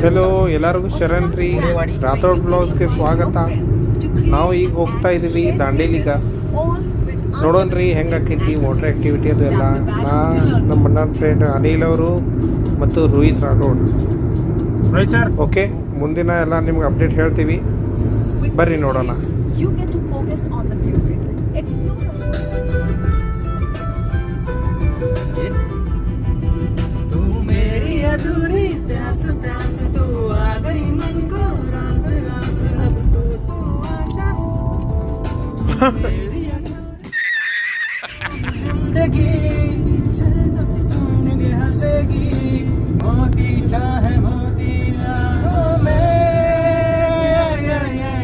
Hello ಎಲ್ಲರಿಗೂ ಶರಣ್ ರೀ. ರಾಥೋಡ್ ಬ್ಲಾಗ್ಸ್ಗೆ ಸ್ವಾಗತ. ನಾವು ಈಗ ಹೋಗ್ತಾ ಇದ್ದೀವಿ ದಾಂಡೇಲಿಗ. ನೋಡೋಣ್ರಿ ಹೆಂಗೆ ಆಕೈತಿ ವಾಟರ್ ಆ್ಯಕ್ಟಿವಿಟಿ ಅದು ಎಲ್ಲ. ನಮ್ಮ ಅಣ್ಣನ ಫ್ರೆಂಡ್ ಅನಿಲ್ ಅವರು ಮತ್ತು ರೋಹಿತ್ ರಾಠೋಡ್. ಓಕೆ, ಮುಂದಿನ ಎಲ್ಲ ನಿಮ್ಗೆ ಅಪ್ಡೇಟ್ ಹೇಳ್ತೀವಿ, ಬರ್ರಿ ನೋಡೋಣ.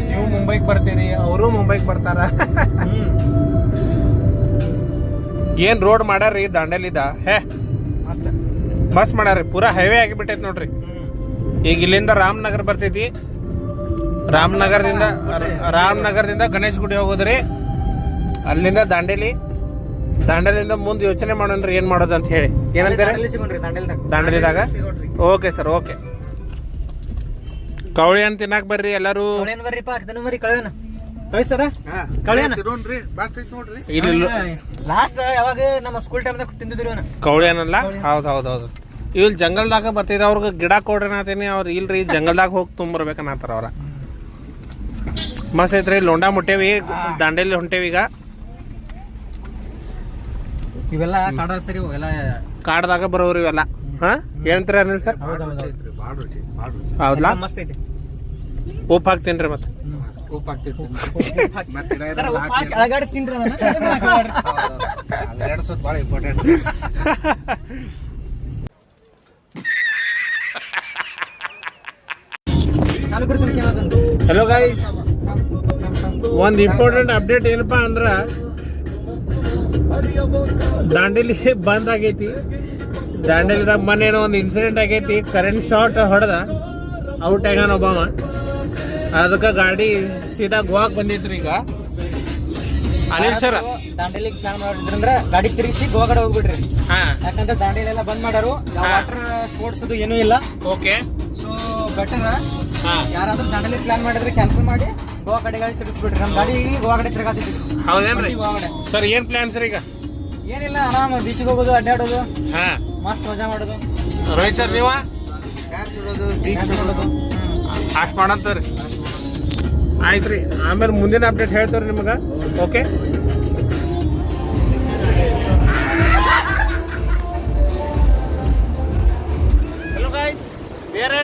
ನೀವು ಮುಂಬೈಗೆ ಬರ್ತೀರಿ, ಅವರು ಮುಂಬೈಗೆ ಬರ್ತಾರ. ಏನ್ ರೋಡ್ ಮಾಡ್ಯಾರ್ರಿ ದಾಂಡೇಲಿದ. ಮಸ್ತ್ ಮಾಡ್ಯಾರ್ರಿ, ಪೂರಾ ಹೈವೇ ಆಗಿಬಿಟ್ಟೈತಿ ನೋಡ್ರಿ. ಈಗ ಇಲ್ಲಿಂದ ರಾಮನಗರ ಬರ್ತೈತಿ, ರಾಮನಗರದಿಂದ ಗಣೇಶ್ ಗುಡಿ ಹೋಗೋದ್ರಿ, ಅಲ್ಲಿಂದ ದಾಂಡೇಲಿಂದ ಮುಂದೆ ಯೋಚನೆ ಮಾಡೋಣ್ರಿ ಏನ್ ಮಾಡೋದು ಅಂತ ಹೇಳಿ. ಏನಂತಾರೆ ದಾಂಡೇಲಿದಾಗ? Okay sir, okay. ಕವಳಿ ಅಂತ ತಿನ್ನಾಕ ಬರ್ರಿ ಎಲ್ಲಾರು. ಲಾಸ್ಟ್ ಯಾವಾಗ ನಮ್ಮ ಸ್ಕೂಲ್ ಟೈಮ್ದಾಗ ತಿಂದಿದ್ರಿ ಕವಳಿ ಅನ್ನಲ್ಲ. ಹೌದು ಇಲ್ಲಿ ಜಂಗಲ್ದಾಗ ಬರ್ತಿದ್ರು, ಅವ್ರಿಗೆ ಗಿಡ ಕೊಡ್ರಿ ಅನ್ನತೀನಿ. ಅವ್ರು ಇಲ್ರಿ ಜಂಗಲ್ದಾಗ ಹೋಗಿ ತುಂಬಿರ್ಬೇಕನ್ನತ್ತಾರ ಅವ್ರ. ಮಸ್ತ್ ಐತ್ರಿ. ಲೋಂಡಾ ಮುಟ್ಟೇವಿ, ದಾಂಡೇಲಿ ಹೊಂಟೇವಿ ಈಗ. ಇವೆಲ್ಲ ಕಾಡ ಸರಿ, ಇವೆಲ್ಲ ಕಾಡ್ದಾಗ ಬರೋರು ಇವೆಲ್ಲ. ಏನಂತೀರ ಅನಿಲ್ ಸರ್? ಹೌದಾ? ಮಸ್ತ್ ಐತಿ. ಉಪ್ಪು ಹಾಕ್ತೀನಿ ಮತ್ತೆ. ಹಲೋ ಗಾಯ್ಸ್, ಒಂದು ಇಂಪಾರ್ಟೆಂಟ್ ಅಪ್ಡೇಟ್ ಏನಪ್ಪಾ ಅಂದ್ರ ದಾಂಡೇಲಿ ಬಂದ್ ಆಗೈತಿ. ದಾಂಡೇಲಿದಾಗ ಮೊನ್ನೆ ಒಂದು ಇನ್ಸಿಡೆಂಟ್ ಆಗೈತಿ. ಕರೆಂಟ್ ಶಾರ್ಟ್ ಹೊಡೆದ ಔಟ್ ಆಗ್ಯಾನ ಒಬ್ಬವ. ಅದಕ್ಕೆ ಗಾಡಿ ಸೀದಾ ಗೋವಾಕ್ ಬಂದಿತ್ರಿ. ಈಗ ಅನಿಲ್ ಸರ್ ದಾಂಡೇಲಿಗೆ ಪ್ಲಾನ್ ಮಾಡಿದ್ರಂದ್ರ ಗಾಡಿ ತಿರುಗಿಸಿ ಗೋವಾ ಕಡೆ ಹೋಗ್ಬಿಡ್ರಿ. ಯಾಕಂದ್ರೆ ದಾಂಡೇಲಿ ಎಲ್ಲ ಬಂದ್ ಮಾಡಾರು, ವಾಟರ್ ಸ್ಪೋರ್ಟ್ಸ್ ಅದು ಏನೂ ಇಲ್ಲ. ಓಕೆ, ಸೊ ಬೆಟರ್ ಯಾರಾದ್ರೂ ದಾಂಡೇಲಿ ಪ್ಲಾನ್ ಮಾಡಿದ್ರೆ ಕ್ಯಾನ್ಸಲ್ ಮಾಡಿ ಗೋವಾ ಕಡೆ ಗಾಡಿ ತಿರುಗಿಸ್ಬಿಡ್ರಿ. ನಮ್ಮ ಗಾಡಿ ಗೋವಾ ಕಡೆ ತಿರುಗಾತಿದ್ವಿ. ಹೌದೇನ್ರಿ ಸರ್? ಏನ್ ಪ್ಲಾನ್ ಸರ್ ಈಗ? ಏನಿಲ್ಲ, ಆರಾಮ ಬೀಚ್ಗೆ ಹೋಗೋದು, ಅಡ್ಡಾಡೋದು, ಮಸ್ತ್ ಮಜಾ ಮಾಡೋದು. ರೋಹಿತ್ ಸರ್ ನೀವ? ಬೀಚ್ ನೋಡೋದು ಅಷ್ಟು ಮಾಡಂತವ್ರಿ. ಆಯ್ತ್ರಿ, ಆಮೇಲೆ ಮುಂದಿನ ಅಪ್ಡೇಟ್ ಹೇಳ್ತೇವ್ರಿ ನಿಮ್ಗೆ. ಓಕೆ.